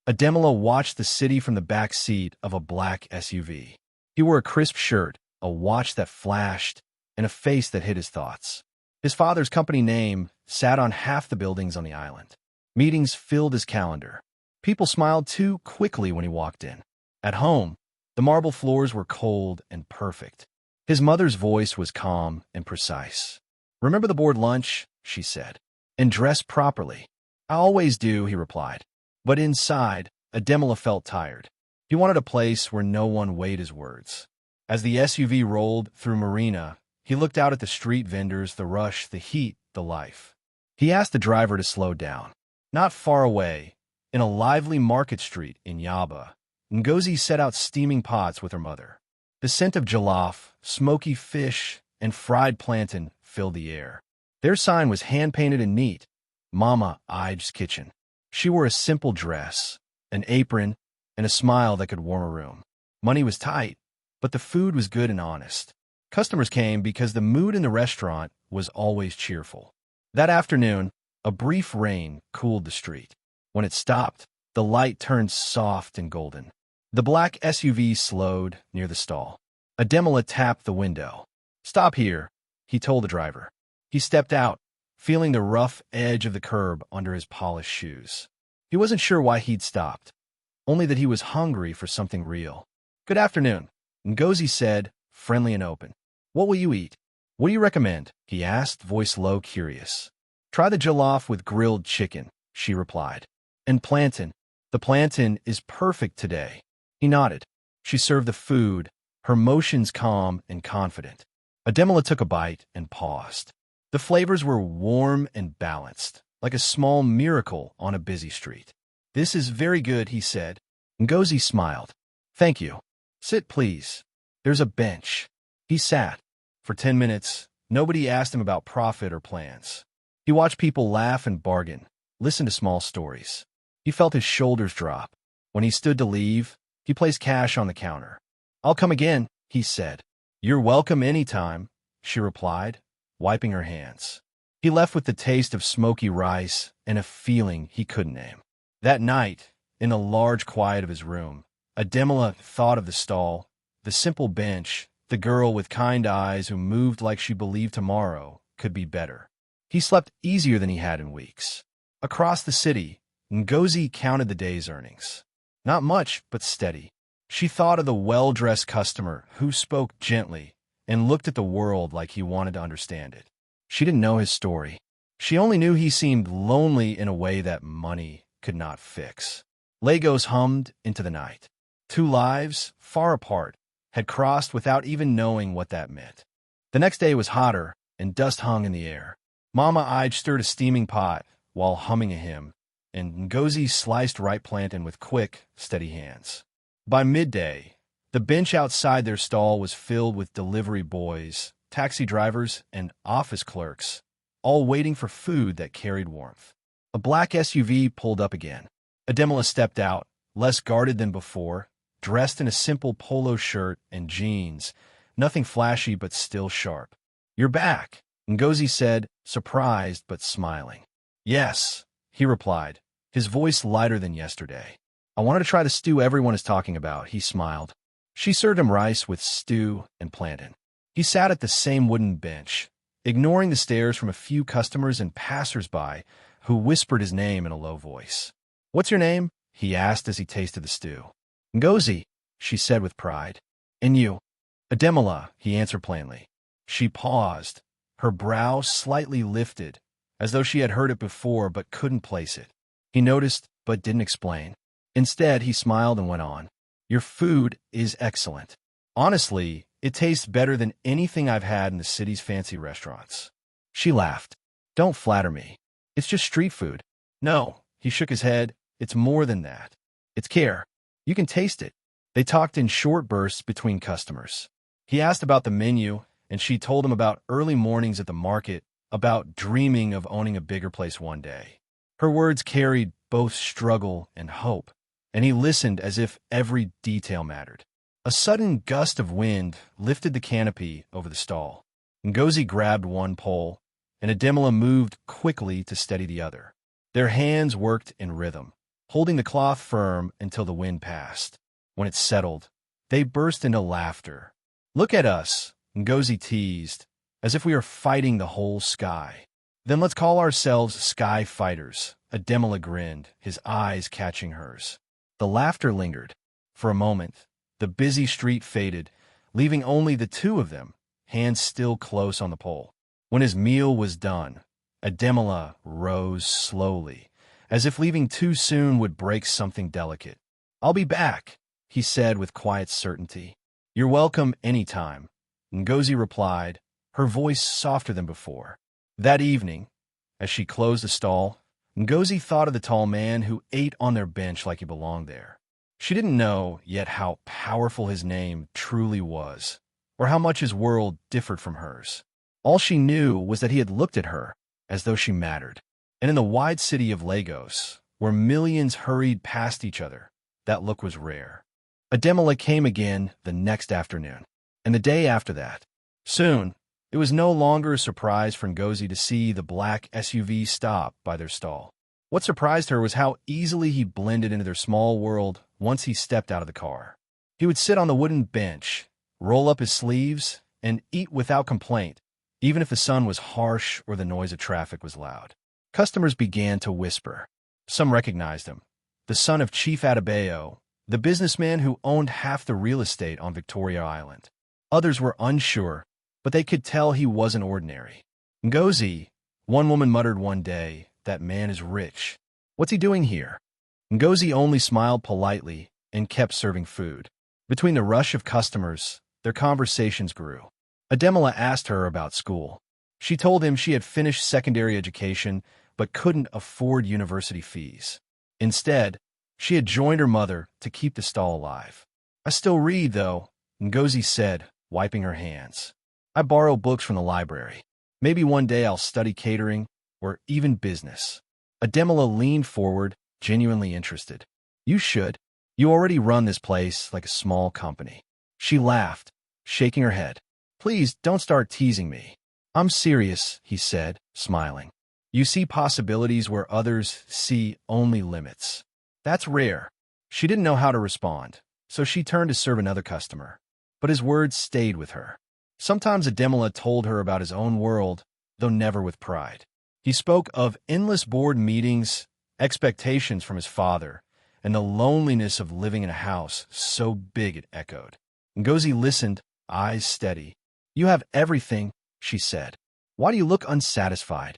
Ademola watched the city from the back seat of a black SUV. He wore a crisp shirt, a watch that flashed, and a face that hid his thoughts. His father's company name sat on half the buildings on the island. Meetings filled his calendar. People smiled too quickly when he walked in. At home, the marble floors were cold and perfect. His mother's voice was calm and precise. "Remember the board lunch?" she said. "And dress properly." "I always do," he replied. But inside, Ademola felt tired. He wanted a place where no one weighed his words. As the SUV rolled through Marina, he looked out at the street vendors, the rush, the heat, the life. He asked the driver to slow down. Not far away, in a lively market street in Yaba, Ngozi set out steaming pots with her mother. The scent of jollof, smoky fish, and fried plantain filled the air. Their sign was hand-painted and neat, Mama Ije's Kitchen. She wore a simple dress, an apron, and a smile that could warm a room. Money was tight, but the food was good and honest. Customers came because the mood in the restaurant was always cheerful. That afternoon, a brief rain cooled the street. When it stopped, the light turned soft and golden. The black SUV slowed near the stall. Ademola tapped the window. "Stop here," he told the driver. He stepped out, feeling the rough edge of the curb under his polished shoes. He wasn't sure why he'd stopped, only that he was hungry for something real. "Good afternoon," Ngozi said, friendly and open. "What will you eat?" "What do you recommend?" he asked, voice low, curious. "Try the jollof with grilled chicken," she replied. "And plantain. The plantain is perfect today." He nodded. She served the food, her motions calm and confident. Ademola took a bite and paused. The flavors were warm and balanced, like a small miracle on a busy street. "This is very good," he said. Ngozi smiled. "Thank you. Sit, please. There's a bench." He sat. For 10 minutes, nobody asked him about profit or plans. He watched people laugh and bargain, listened to small stories. He felt his shoulders drop. When he stood to leave, he placed cash on the counter. "I'll come again," he said. "You're welcome anytime," she replied, wiping her hands. He left with the taste of smoky rice and a feeling he couldn't name. That night, in the large quiet of his room, Ademola thought of the stall, the simple bench, the girl with kind eyes who moved like she believed tomorrow could be better. He slept easier than he had in weeks. Across the city, Ngozi counted the day's earnings. Not much, but steady. She thought of the well-dressed customer who spoke gently and looked at the world like he wanted to understand it. She didn't know his story. She only knew he seemed lonely in a way that money could not fix. Legos hummed into the night. Two lives, far apart, had crossed without even knowing what that meant. The next day was hotter, and dust hung in the air. Mama Ije stirred a steaming pot while humming a hymn, and Ngozi sliced ripe plantain with quick, steady hands. By midday, the bench outside their stall was filled with delivery boys, taxi drivers, and office clerks, all waiting for food that carried warmth. A black SUV pulled up again. Ademola stepped out, less guarded than before, dressed in a simple polo shirt and jeans, nothing flashy but still sharp. "You're back," Ngozi said, surprised but smiling. "Yes," he replied, his voice lighter than yesterday. "I wanted to try the stew everyone is talking about," he smiled. She served him rice with stew and plantain. He sat at the same wooden bench, ignoring the stares from a few customers and passers-by who whispered his name in a low voice. "What's your name?" he asked as he tasted the stew. "Ngozi," she said with pride. "And you?" "Ademola," he answered plainly. She paused, her brow slightly lifted, as though she had heard it before but couldn't place it. He noticed but didn't explain. Instead, he smiled and went on. "Your food is excellent. Honestly, it tastes better than anything I've had in the city's fancy restaurants." She laughed. "Don't flatter me. It's just street food." "No," he shook his head. "It's more than that. It's care. You can taste it." They talked in short bursts between customers. He asked about the menu, and she told him about early mornings at the market, about dreaming of owning a bigger place one day. Her words carried both struggle and hope, and he listened as if every detail mattered. A sudden gust of wind lifted the canopy over the stall. Ngozi grabbed one pole, and Ademola moved quickly to steady the other. Their hands worked in rhythm. holding the cloth firm until the wind passed. When it settled, they burst into laughter. "Look at us," Ngozi teased, "as if we are fighting the whole sky." "Then let's call ourselves Sky Fighters," Ademola grinned, his eyes catching hers. The laughter lingered. For a moment, the busy street faded, leaving only the two of them, hands still close on the pole. When his meal was done, Ademola rose slowly, as if leaving too soon would break something delicate. "I'll be back," he said with quiet certainty. "You're welcome anytime," Ngozi replied, her voice softer than before. That evening, as she closed the stall, Ngozi thought of the tall man who ate on their bench like he belonged there. She didn't know yet how powerful his name truly was, or how much his world differed from hers. All she knew was that he had looked at her as though she mattered. And in the wide city of Lagos, where millions hurried past each other, that look was rare. Ademola came again the next afternoon, and the day after that. Soon, it was no longer a surprise for Ngozi to see the black SUV stop by their stall. What surprised her was how easily he blended into their small world once he stepped out of the car. He would sit on the wooden bench, roll up his sleeves, and eat without complaint, even if the sun was harsh or the noise of traffic was loud. Customers began to whisper. Some recognized him, the son of Chief Adebayo, the businessman who owned half the real estate on Victoria Island. Others were unsure, but they could tell he wasn't ordinary. "Ngozi," one woman muttered one day, "that man is rich. What's he doing here?" Ngozi only smiled politely and kept serving food. Between the rush of customers, their conversations grew. Ademola asked her about school. She told him she had finished secondary education but couldn't afford university fees. Instead, she had joined her mother to keep the stall alive. "I still read, though," Ngozi said, wiping her hands. "I borrow books from the library. Maybe one day I'll study catering or even business." Ademola leaned forward, genuinely interested. "You should. You already run this place like a small company." She laughed, shaking her head. "Please don't start teasing me." "I'm serious," he said, smiling. "You see possibilities where others see only limits. That's rare." She didn't know how to respond, so she turned to serve another customer. But his words stayed with her. Sometimes Ademola told her about his own world, though never with pride. He spoke of endless board meetings, expectations from his father, and the loneliness of living in a house so big it echoed. Ngozi listened, eyes steady. "You have everything," she said. "Why do you look unsatisfied?"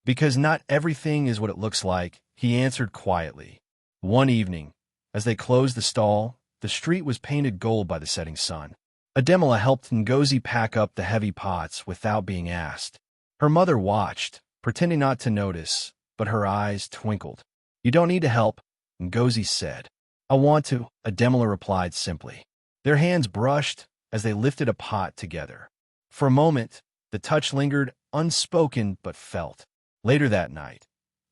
"Because not everything is what it looks like," he answered quietly. One evening, as they closed the stall, the street was painted gold by the setting sun. Ademola helped Ngozi pack up the heavy pots without being asked. Her mother watched, pretending not to notice, but her eyes twinkled. "You don't need to help," Ngozi said. "I want to," Ademola replied simply. Their hands brushed as they lifted a pot together. For a moment, the touch lingered, unspoken but felt. Later that night,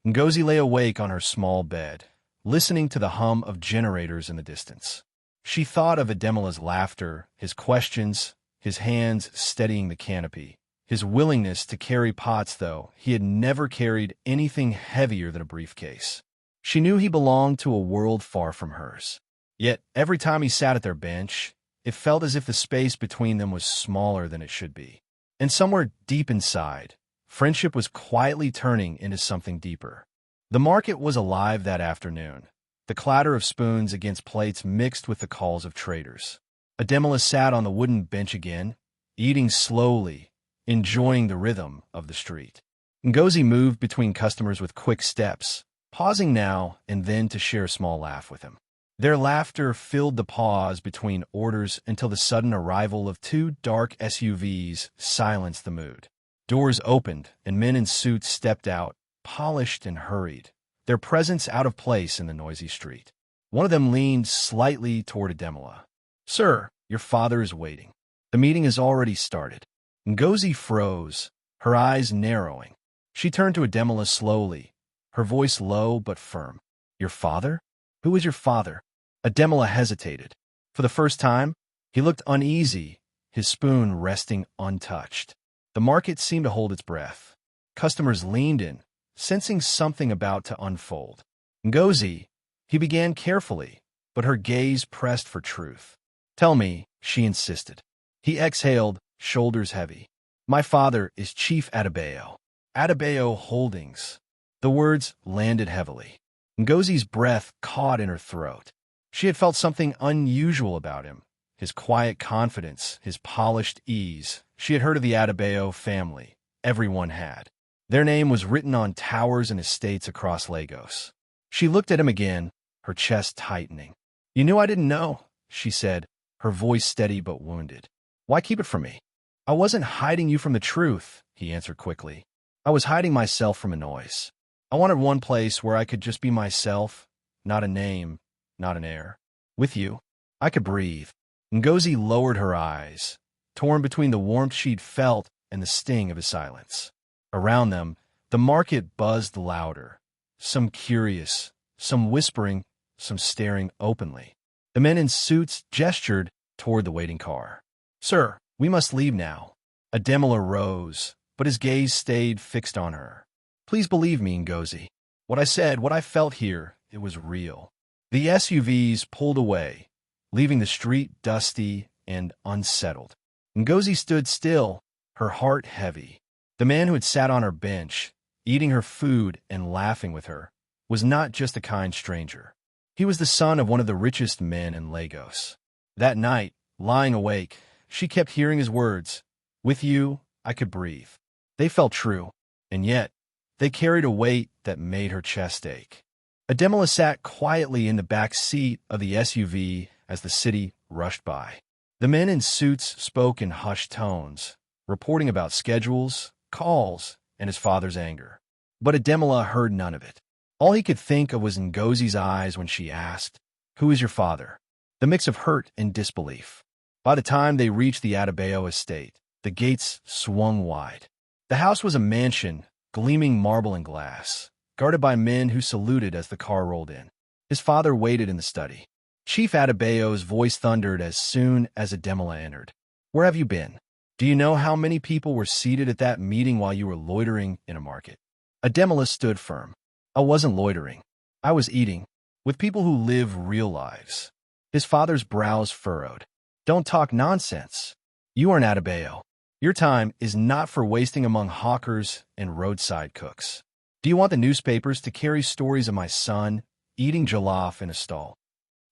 Ngozi lay awake on her small bed, listening to the hum of generators in the distance. She thought of Ademola's laughter, his questions, his hands steadying the canopy, his willingness to carry pots, though he had never carried anything heavier than a briefcase. She knew he belonged to a world far from hers. Yet every time he sat at their bench, it felt as if the space between them was smaller than it should be. And somewhere deep inside, friendship was quietly turning into something deeper. The market was alive that afternoon. The clatter of spoons against plates mixed with the calls of traders. Ademola sat on the wooden bench again, eating slowly, enjoying the rhythm of the street. Ngozi moved between customers with quick steps, pausing now and then to share a small laugh with him. Their laughter filled the pause between orders until the sudden arrival of two dark SUVs silenced the mood. Doors opened, and men in suits stepped out, polished and hurried, their presence out of place in the noisy street. One of them leaned slightly toward Ademola. "Sir, your father is waiting. The meeting has already started." Ngozi froze, her eyes narrowing. She turned to Ademola slowly, her voice low but firm. "Your father? Who is your father?" Ademola hesitated. For the first time, he looked uneasy, his spoon resting untouched. The market seemed to hold its breath. Customers leaned in, sensing something about to unfold. "Ngozi," He began carefully, but her gaze pressed for truth. "Tell me," she insisted. He exhaled, shoulders heavy. "My father is Chief Adebayo. Adebayo Holdings." The words landed heavily. Ngozi's breath caught in her throat. She had felt something unusual about him. His quiet confidence, his polished ease. She had heard of the Adebayo family. Everyone had. Their name was written on towers and estates across Lagos. She looked at him again, her chest tightening. "You knew I didn't know," she said, her voice steady but wounded. "Why keep it from me?" "I wasn't hiding you from the truth," he answered quickly. "I was hiding myself from a noise. I wanted one place where I could just be myself, not a name, not an heir. With you, I could breathe." Ngozi lowered her eyes, torn between the warmth she'd felt and the sting of his silence. Around them, the market buzzed louder, some curious, some whispering, some staring openly. The men in suits gestured toward the waiting car. "Sir, we must leave now." Ademola rose, but his gaze stayed fixed on her. "Please believe me, Ngozi. What I said, what I felt here, it was real." The SUVs pulled away, leaving the street dusty and unsettled. Ngozi stood still, her heart heavy. The man who had sat on her bench, eating her food and laughing with her, was not just a kind stranger. He was the son of one of the richest men in Lagos. That night, lying awake, she kept hearing his words. "With you, I could breathe." They felt true, and yet they carried a weight that made her chest ache. Ademola sat quietly in the back seat of the SUV as the city rushed by. The men in suits spoke in hushed tones, reporting about schedules, calls, and his father's anger. But Ademola heard none of it. All he could think of was Ngozi's eyes when she asked, "Who is your father?" The mix of hurt and disbelief. By the time they reached the Adebayo estate, the gates swung wide. The house was a mansion, gleaming marble and glass, guarded by men who saluted as the car rolled in. His father waited in the study. Chief Adebayo's voice thundered as soon as Ademola entered. "Where have you been? Do you know how many people were seated at that meeting while you were loitering in a market?" Ademola stood firm. "I wasn't loitering. I was eating, with people who live real lives." His father's brows furrowed. "Don't talk nonsense. You are an Adebayo. Your time is not for wasting among hawkers and roadside cooks. Do you want the newspapers to carry stories of my son eating jollof in a stall?"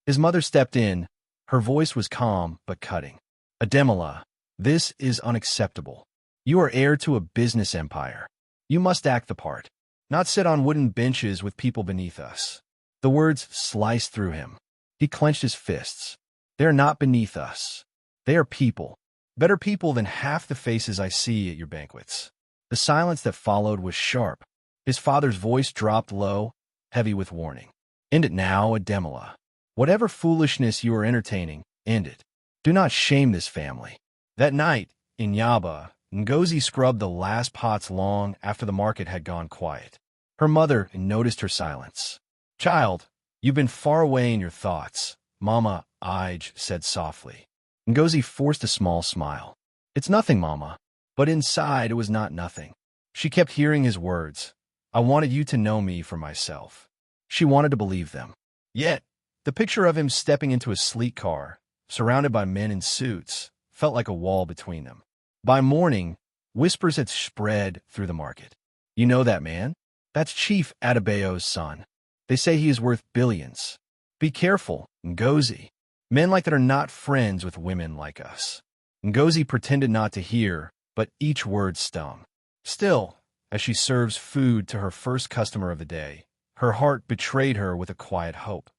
His mother stepped in. Her voice was calm but cutting. "Ademola, this is unacceptable. You are heir to a business empire. You must act the part, not sit on wooden benches with people beneath us." The words sliced through him. He clenched his fists. "They are not beneath us. They are people. Better people than half the faces I see at your banquets." The silence that followed was sharp. His father's voice dropped low, heavy with warning. "End it now, Ademola. Whatever foolishness you are entertaining, end it. Do not shame this family." That night, in Yaba, Ngozi scrubbed the last pots long after the market had gone quiet. Her mother noticed her silence. "Child, you've been far away in your thoughts," Mama Ige said softly. Ngozi forced a small smile. "It's nothing, Mama." But inside it was not nothing. She kept hearing his words. "I wanted you to know me for myself." She wanted to believe them. Yet, the picture of him stepping into a sleek car, surrounded by men in suits, felt like a wall between them. By morning, whispers had spread through the market. "You know that man? That's Chief Adebayo's son. They say he is worth billions. Be careful, Ngozi. Men like that are not friends with women like us." Ngozi pretended not to hear, but each word stung. Still, as she serves food to her first customer of the day, her heart betrayed her with a quiet hope.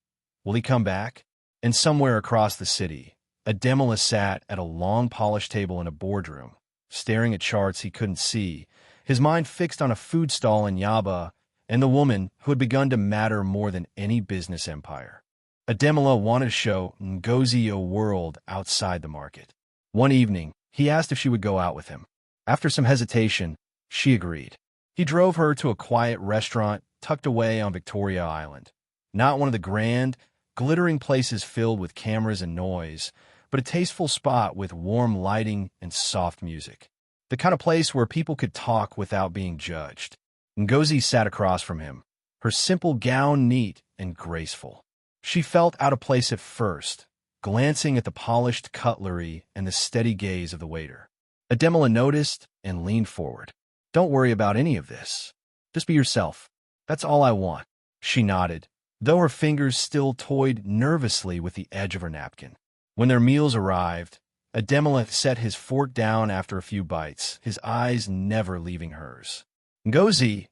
Will he come back? And somewhere across the city, Ademola sat at a long polished table in a boardroom, staring at charts he couldn't see, his mind fixed on a food stall in Yaba and the woman who had begun to matter more than any business empire. Ademola wanted to show Ngozi a world outside the market. One evening, he asked if she would go out with him. After some hesitation, she agreed. He drove her to a quiet restaurant tucked away on Victoria Island. Not one of the grand, glittering places filled with cameras and noise, but a tasteful spot with warm lighting and soft music. The kind of place where people could talk without being judged. Ngozi sat across from him, her simple gown neat and graceful. She felt out of place at first, glancing at the polished cutlery and the steady gaze of the waiter. Ademola noticed and leaned forward. "Don't worry about any of this. Just be yourself. That's all I want." She nodded, though her fingers still toyed nervously with the edge of her napkin. When their meals arrived, Ademola set his fork down after a few bites, his eyes never leaving hers. "Ngozi,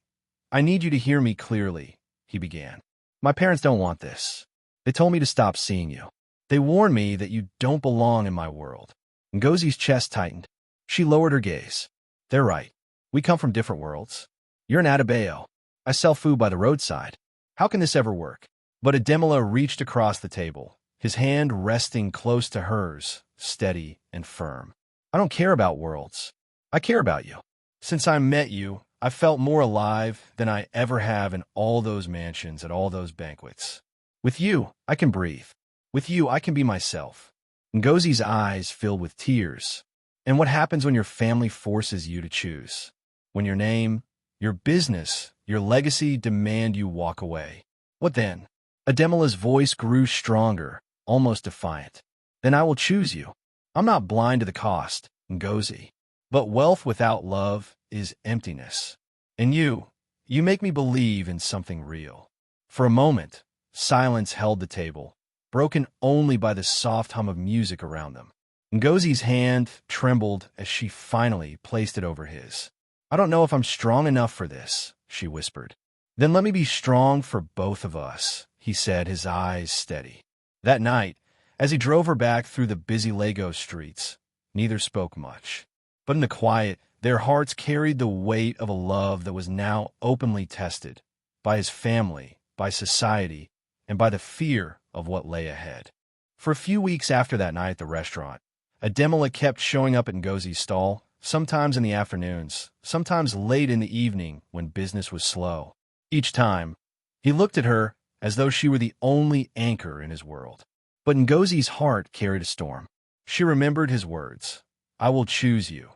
I need you to hear me clearly," he began. "My parents don't want this. They told me to stop seeing you. They warned me that you don't belong in my world." Ngozi's chest tightened. She lowered her gaze. "They're right. We come from different worlds. You're an Adebayo. I sell food by the roadside. How can this ever work?" But Ademola reached across the table, his hand resting close to hers, steady and firm. "I don't care about worlds. I care about you. Since I met you, I've felt more alive than I ever have in all those mansions at all those banquets. With you, I can breathe. With you, I can be myself." Ngozi's eyes filled with tears. "And what happens when your family forces you to choose? When your name, your business, your legacy demand you walk away? What then?" Ademola's voice grew stronger, almost defiant. "Then I will choose you. I'm not blind to the cost, Ngozi. But wealth without love is emptiness. And you make me believe in something real." For a moment, silence held the table, broken only by the soft hum of music around them. Ngozi's hand trembled as she finally placed it over his. "I don't know if I'm strong enough for this," she whispered. "Then let me be strong for both of us," he said, his eyes steady. That night, as he drove her back through the busy Lagos streets, neither spoke much. But in the quiet, their hearts carried the weight of a love that was now openly tested by his family, by society, and by the fear of what lay ahead. For a few weeks after that night at the restaurant, Ademola kept showing up at Ngozi's stall, sometimes in the afternoons, sometimes late in the evening when business was slow. Each time, he looked at her as though she were the only anchor in his world. But Ngozi's heart carried a storm. She remembered his words, "I will choose you."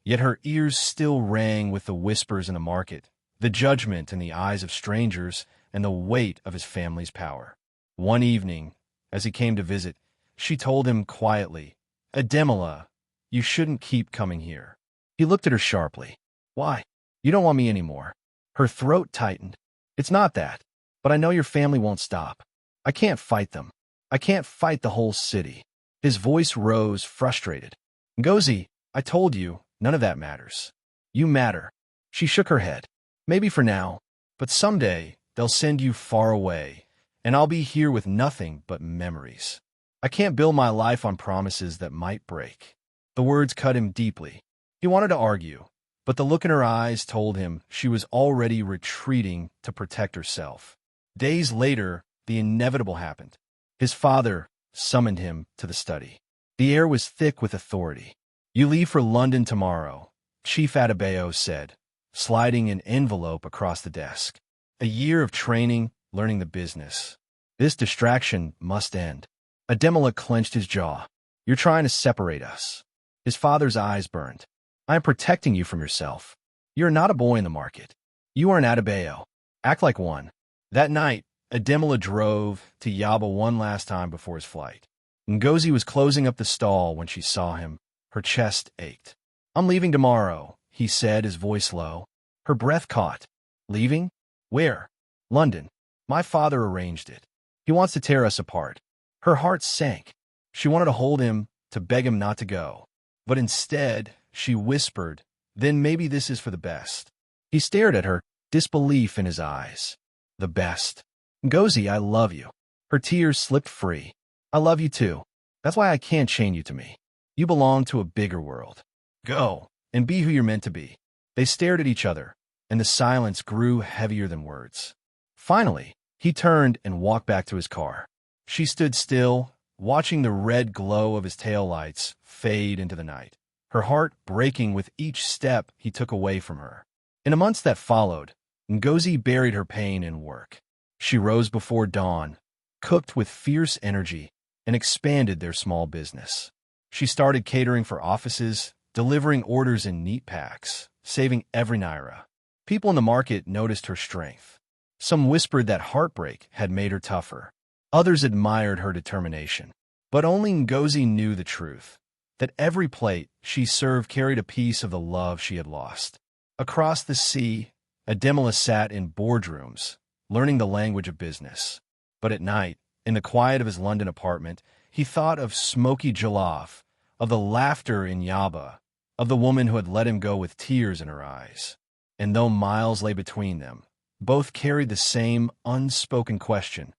Yet her ears still rang with the whispers in the market, the judgment in the eyes of strangers, and the weight of his family's power. One evening, as he came to visit, she told him quietly, "Ademola, you shouldn't keep coming here." He looked at her sharply. "Why? You don't want me anymore." Her throat tightened. "It's not that, but I know your family won't stop. I can't fight them. I can't fight the whole city." His voice rose, frustrated. "Ngozi, I told you, none of that matters. You matter." She shook her head. "Maybe for now, but someday they'll send you far away, and I'll be here with nothing but memories. I can't build my life on promises that might break." The words cut him deeply. He wanted to argue, but the look in her eyes told him she was already retreating to protect herself. Days later, the inevitable happened. His father summoned him to the study. The air was thick with authority. "You leave for London tomorrow," Chief Adebayo said, sliding an envelope across the desk. "A year of training, learning the business. This distraction must end." Ademola clenched his jaw. "You're trying to separate us." His father's eyes burned. "I am protecting you from yourself. You're not a boy in the market. You are an Adebayo. Act like one." That night, Ademola drove to Yaba one last time before his flight. Ngozi was closing up the stall when she saw him. Her chest ached. "I'm leaving tomorrow," he said, his voice low. Her breath caught. "Leaving? Where?" "London. My father arranged it. He wants to tear us apart." Her heart sank. She wanted to hold him, to beg him not to go. But instead, she whispered, "Then maybe this is for the best." He stared at her, disbelief in his eyes. "The best? Ngozi, I love you." Her tears slipped free. "I love you too. That's why I can't chain you to me. You belong to a bigger world. Go, and be who you're meant to be." They stared at each other, and the silence grew heavier than words. Finally, he turned and walked back to his car. She stood still, watching the red glow of his taillights fade into the night, her heart breaking with each step he took away from her. In the months that followed, Ngozi buried her pain in work. She rose before dawn, cooked with fierce energy, and expanded their small business. She started catering for offices, delivering orders in neat packs, saving every naira. People in the market noticed her strength. Some whispered that heartbreak had made her tougher. Others admired her determination. But only Ngozi knew the truth, that every plate she served carried a piece of the love she had lost. Across the sea, Ademola sat in boardrooms, learning the language of business. But at night, in the quiet of his London apartment, he thought of smoky jollof, of the laughter in Yaba, of the woman who had let him go with tears in her eyes. And though miles lay between them, both carried the same unspoken question.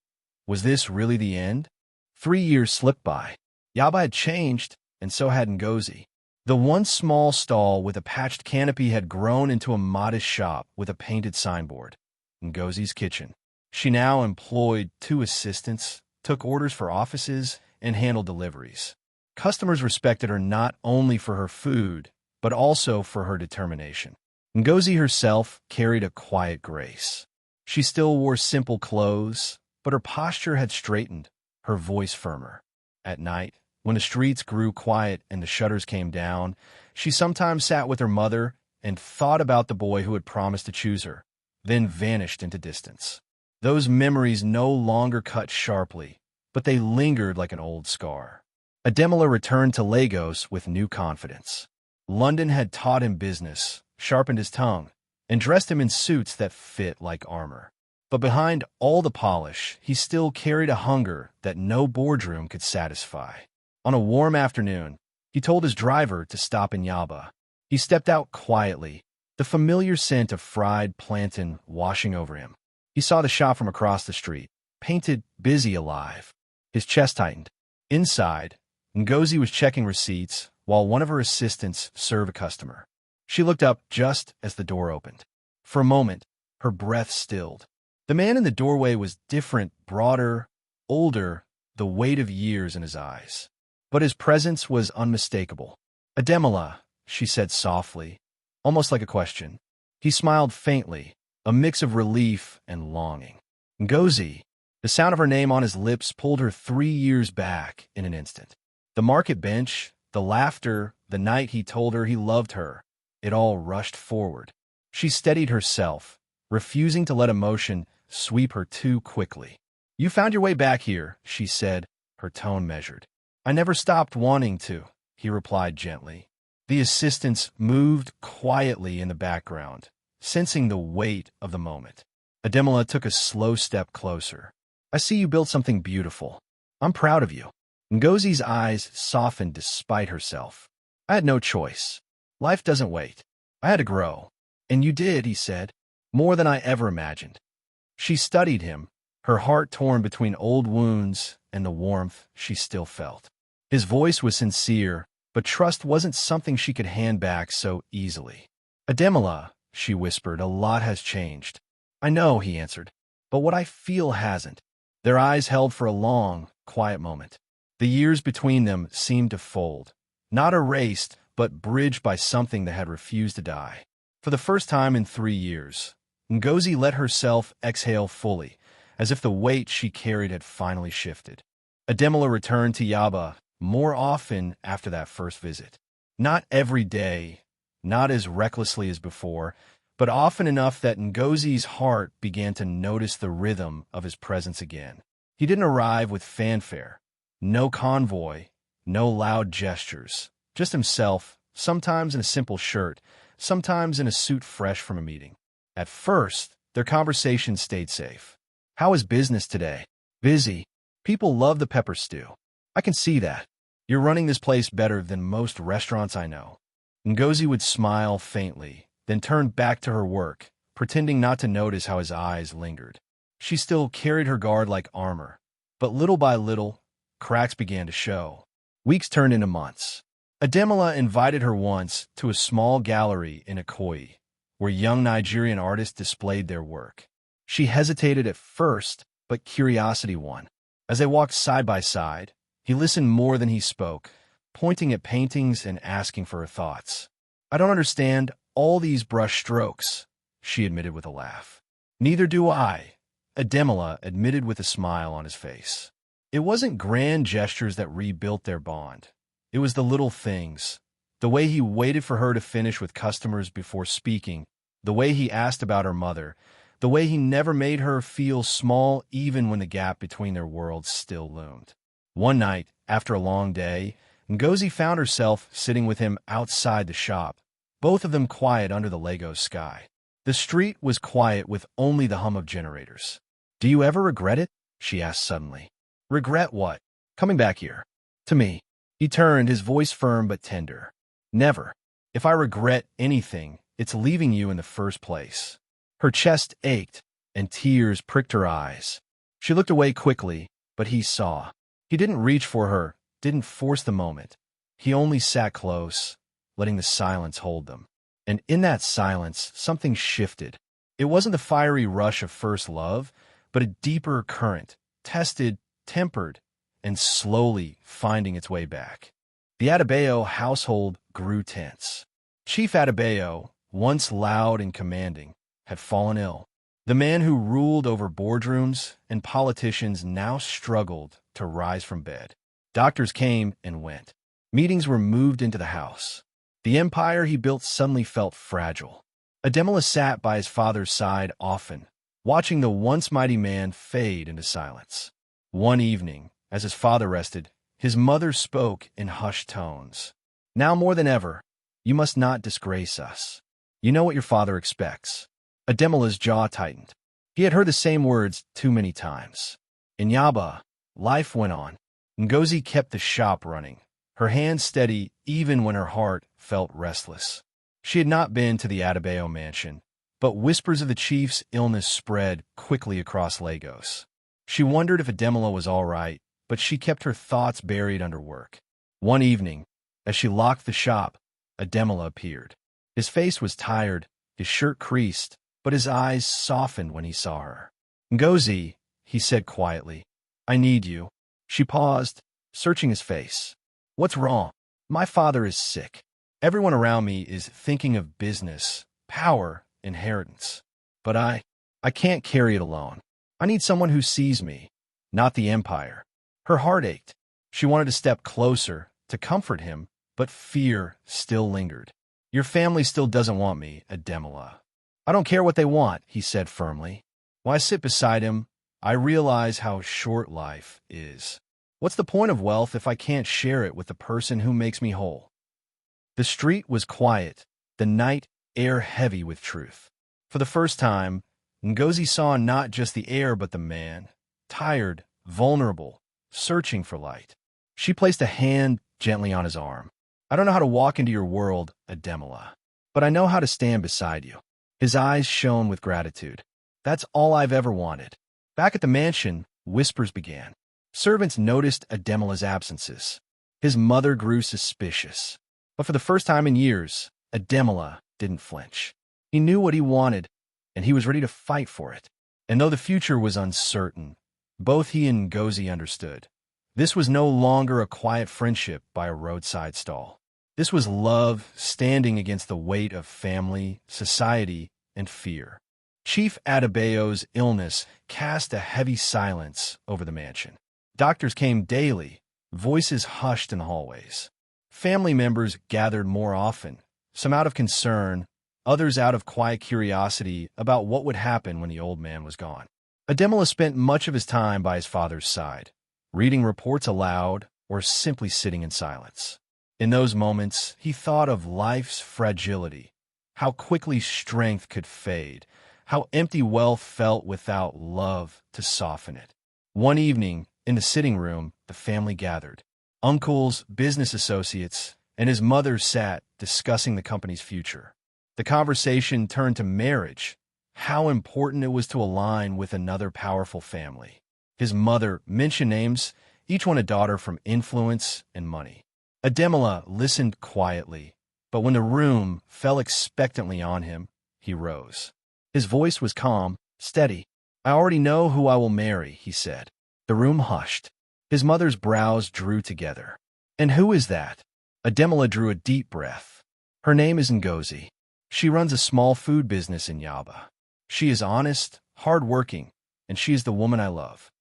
Was this really the end? 3 years slipped by. Yaba had changed, and so had Ngozi. The once small stall with a patched canopy had grown into a modest shop with a painted signboard. Ngozi's kitchen. She now employed 2 assistants, took orders for offices, and handled deliveries. Customers respected her not only for her food, but also for her determination. Ngozi herself carried a quiet grace. She still wore simple clothes, but her posture had straightened, her voice firmer. At night, when the streets grew quiet and the shutters came down, she sometimes sat with her mother and thought about the boy who had promised to choose her, then vanished into distance. Those memories no longer cut sharply, but they lingered like an old scar. Ademola returned to Lagos with new confidence. London had taught him business, sharpened his tongue, and dressed him in suits that fit like armor. But behind all the polish, he still carried a hunger that no boardroom could satisfy. On a warm afternoon, he told his driver to stop in Yaba. He stepped out quietly, the familiar scent of fried plantain washing over him. He saw the shop from across the street, painted, busy, alive. His chest tightened. Inside, Ngozi was checking receipts while one of her assistants served a customer. She looked up just as the door opened. For a moment, her breath stilled. The man in the doorway was different, broader, older, the weight of years in his eyes. But his presence was unmistakable. "Ademola," she said softly, almost like a question. He smiled faintly, a mix of relief and longing. Ngozi. The sound of her name on his lips pulled her 3 years back in an instant. The market bench, the laughter, the night he told her he loved her, it all rushed forward. She steadied herself, refusing to let emotion sweep her too quickly. "You found your way back here," she said, her tone measured. "I never stopped wanting to," he replied gently. The assistants moved quietly in the background, sensing the weight of the moment. Ademola took a slow step closer. "I see you built something beautiful. I'm proud of you." Ngozi's eyes softened despite herself. "I had no choice. Life doesn't wait. I had to grow." "And you did," he said, "more than I ever imagined." She studied him, her heart torn between old wounds and the warmth she still felt. His voice was sincere, but trust wasn't something she could hand back so easily. "Ademola," she whispered, "a lot has changed." "I know," he answered, "but what I feel hasn't." Their eyes held for a long, quiet moment. The years between them seemed to fold, not erased, but bridged by something that had refused to die. For the first time in 3 years, Ngozi let herself exhale fully, as if the weight she carried had finally shifted. Ademola returned to Yaba more often after that first visit. Not every day, not as recklessly as before, but often enough that Ngozi's heart began to notice the rhythm of his presence again. He didn't arrive with fanfare, no convoy, no loud gestures, just himself, sometimes in a simple shirt, sometimes in a suit fresh from a meeting. At first, their conversation stayed safe. "How is business today?" "Busy. People love the pepper stew." "I can see that. You're running this place better than most restaurants I know." Ngozi would smile faintly, then turn back to her work, pretending not to notice how his eyes lingered. She still carried her guard like armor, but little by little, cracks began to show. Weeks turned into months. Ademola invited her once to a small gallery in Ikoyi, where young Nigerian artists displayed their work. She hesitated at first, but curiosity won. As they walked side by side, he listened more than he spoke, pointing at paintings and asking for her thoughts. "I don't understand all these brush strokes," she admitted with a laugh. "Neither do I," Ademola admitted with a smile on his face. It wasn't grand gestures that rebuilt their bond. It was the little things, the way he waited for her to finish with customers before speaking, the way he asked about her mother, the way he never made her feel small even when the gap between their worlds still loomed. One night, after a long day, Ngozi found herself sitting with him outside the shop, both of them quiet under the Lego sky. The street was quiet with only the hum of generators. "Do you ever regret it?" she asked suddenly. "Regret what?" "Coming back here." "To me." He turned, his voice firm but tender. "Never. If I regret anything, it's leaving you in the first place." Her chest ached, and tears pricked her eyes. She looked away quickly, but he saw. He didn't reach for her, didn't force the moment. He only sat close, letting the silence hold them. And in that silence, something shifted. It wasn't the fiery rush of first love, but a deeper current, tested, tempered, and slowly finding its way back. The Adebayo household grew tense. Chief Adebayo, once loud and commanding, had fallen ill. The man who ruled over boardrooms and politicians now struggled to rise from bed. Doctors came and went. Meetings were moved into the house. The empire he built suddenly felt fragile. Ademola sat by his father's side often, watching the once mighty man fade into silence. One evening, as his father rested, his mother spoke in hushed tones. "Now more than ever, you must not disgrace us. You know what your father expects." Ademola's jaw tightened. He had heard the same words too many times. In Yaba, life went on. Ngozi kept the shop running, her hands steady even when her heart felt restless. She had not been to the Adebayo mansion, but whispers of the chief's illness spread quickly across Lagos. She wondered if Ademola was all right, but she kept her thoughts buried under work. One evening, as she locked the shop, Ademola appeared. His face was tired, his shirt creased, but his eyes softened when he saw her. "Ngozi," he said quietly, "I need you." She paused, searching his face. "What's wrong?" "My father is sick. Everyone around me is thinking of business, power, inheritance. But I can't carry it alone. I need someone who sees me, not the empire." Her heart ached. She wanted to step closer, to comfort him, but fear still lingered. "Your family still doesn't want me, Ademola." "I don't care what they want," he said firmly. While I sit beside him, I realize how short life is. What's the point of wealth if I can't share it with the person who makes me whole? The street was quiet, the night air heavy with truth. For the first time, Ngozi saw not just the air but the man, tired, vulnerable, searching for light. She placed a hand gently on his arm. "I don't know how to walk into your world, Ademola, but I know how to stand beside you." His eyes shone with gratitude. "That's all I've ever wanted." Back at the mansion, whispers began. Servants noticed Ademola's absences. His mother grew suspicious. But for the first time in years, Ademola didn't flinch. He knew what he wanted, and he was ready to fight for it. And though the future was uncertain, both he and Ngozi understood. This was no longer a quiet friendship by a roadside stall. This was love standing against the weight of family, society, and fear. Chief Adebayo's illness cast a heavy silence over the mansion. Doctors came daily, voices hushed in the hallways. Family members gathered more often, some out of concern, others out of quiet curiosity about what would happen when the old man was gone. Ademola spent much of his time by his father's side, reading reports aloud or simply sitting in silence. In those moments, he thought of life's fragility, how quickly strength could fade, how empty wealth felt without love to soften it. One evening, in the sitting room, the family gathered. Uncles, business associates, and his mother sat discussing the company's future. The conversation turned to marriage, how important it was to align with another powerful family. His mother mentioned names, each one a daughter from influence and money. Ademola listened quietly, but when the room fell expectantly on him, he rose. His voice was calm, steady. "I already know who I will marry," he said. The room hushed. His mother's brows drew together. "And who is that?" Ademola drew a deep breath. "Her name is Ngozi. She runs a small food business in Yaba. She is honest, hardworking, and she is the woman I love."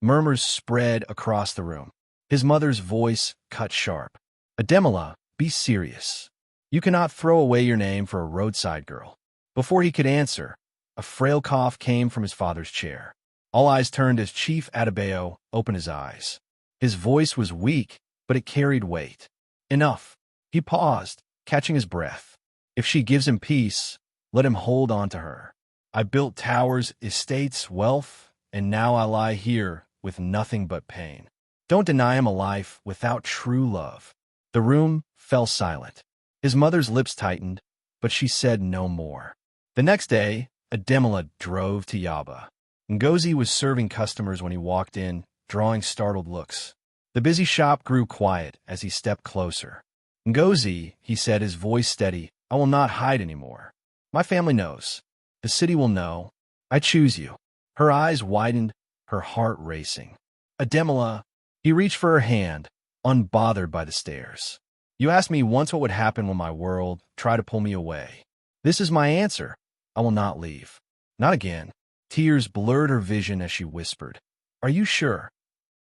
Murmurs spread across the room. His mother's voice cut sharp. "Ademola, be serious. You cannot throw away your name for a roadside girl." Before he could answer, A frail cough came from his father's chair. All eyes turned as Chief Adebayo opened his eyes. His voice was weak, but it carried weight. Enough. He paused, catching his breath. If she gives him peace, let him hold on to her. I built towers, estates, wealth, and now I lie here with nothing but pain. Don't deny him a life without true love. The room fell silent. His mother's lips tightened, but she said no more. The next day, Ademola drove to Yaba. Ngozi was serving customers when he walked in, drawing startled looks. The busy shop grew quiet as he stepped closer. Ngozi, he said, his voice steady, I will not hide anymore. My family knows. The city will know. I choose you. Her eyes widened, her heart racing. Ademola, he reached for her hand, unbothered by the stares. You asked me once what would happen when my world tried to pull me away. This is my answer. I will not leave. Not again. Tears blurred her vision as she whispered, Are you sure?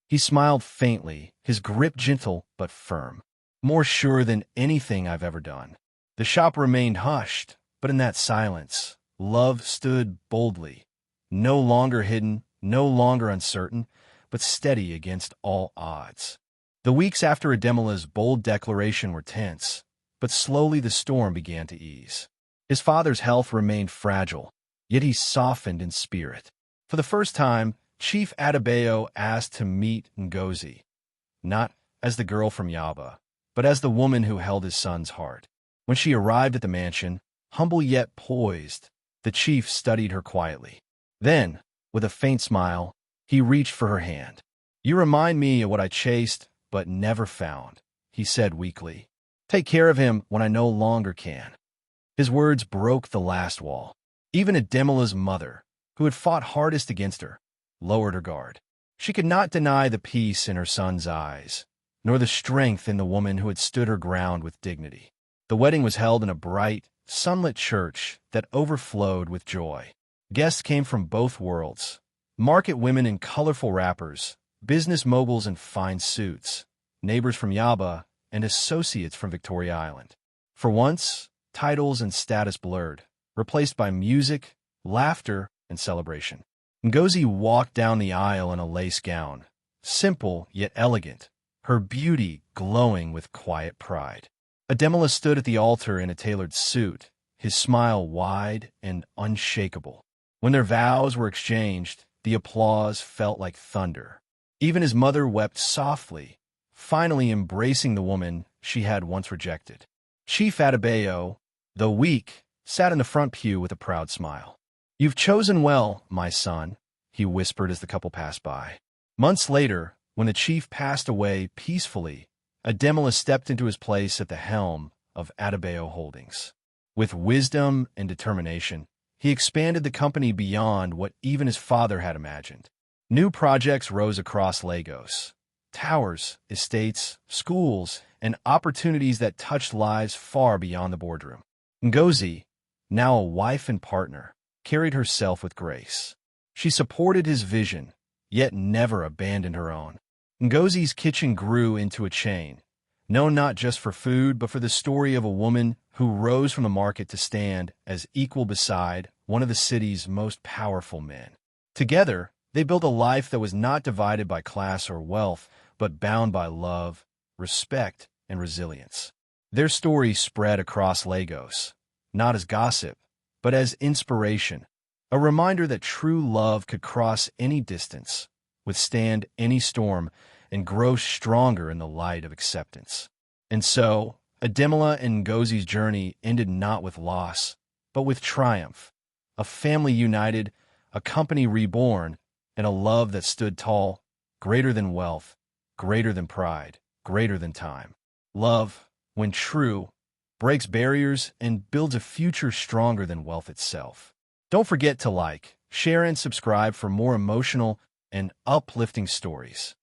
He smiled faintly, his grip gentle but firm. More sure than anything I've ever done. The shop remained hushed, but in that silence, love stood boldly, no longer hidden, no longer uncertain, but steady against all odds. The weeks after Ademola's bold declaration were tense, but slowly the storm began to ease. His father's health remained fragile, yet he softened in spirit. For the first time, Chief Adebayo asked to meet Ngozi, not as the girl from Yaba, but as the woman who held his son's heart. When she arrived at the mansion, humble yet poised, the chief studied her quietly. Then, with a faint smile, he reached for her hand. You remind me of what I chased but never found, he said weakly. Take care of him when I no longer can. His words broke the last wall. Even Ademola's mother, who had fought hardest against her, lowered her guard. She could not deny the peace in her son's eyes, nor the strength in the woman who had stood her ground with dignity. The wedding was held in a bright, sunlit church that overflowed with joy. Guests came from both worlds, market women in colorful wrappers, business moguls in fine suits, neighbors from Yaba, and associates from Victoria Island. For once, titles and status blurred, replaced by music, laughter, and celebration. Ngozi walked down the aisle in a lace gown, simple yet elegant, her beauty glowing with quiet pride. Ademola stood at the altar in a tailored suit, his smile wide and unshakable. When their vows were exchanged, the applause felt like thunder. Even his mother wept softly, finally embracing the woman she had once rejected. Chief Adebayo, though weak, sat in the front pew with a proud smile. You've chosen well, my son, he whispered as the couple passed by. Months later, when the chief passed away peacefully, Ademola stepped into his place at the helm of Adebayo Holdings. With wisdom and determination, he expanded the company beyond what even his father had imagined. New projects rose across Lagos. Towers, estates, schools, and opportunities that touched lives far beyond the boardroom. Ngozi, now a wife and partner, carried herself with grace. She supported his vision, yet never abandoned her own. Ngozi's kitchen grew into a chain, known not just for food, but for the story of a woman who rose from the market to stand as equal beside one of the city's most powerful men. Together, they built a life that was not divided by class or wealth, but bound by love, respect, and resilience. Their story spread across Lagos, not as gossip, but as inspiration, a reminder that true love could cross any distance, withstand any storm, and grow stronger in the light of acceptance. And so, Ademola and Ngozi's journey ended not with loss, but with triumph. A family united, a company reborn, and a love that stood tall, greater than wealth, greater than pride, greater than time. Love, when true, breaks barriers and builds a future stronger than wealth itself. Don't forget to like, share, and subscribe for more emotional and uplifting stories.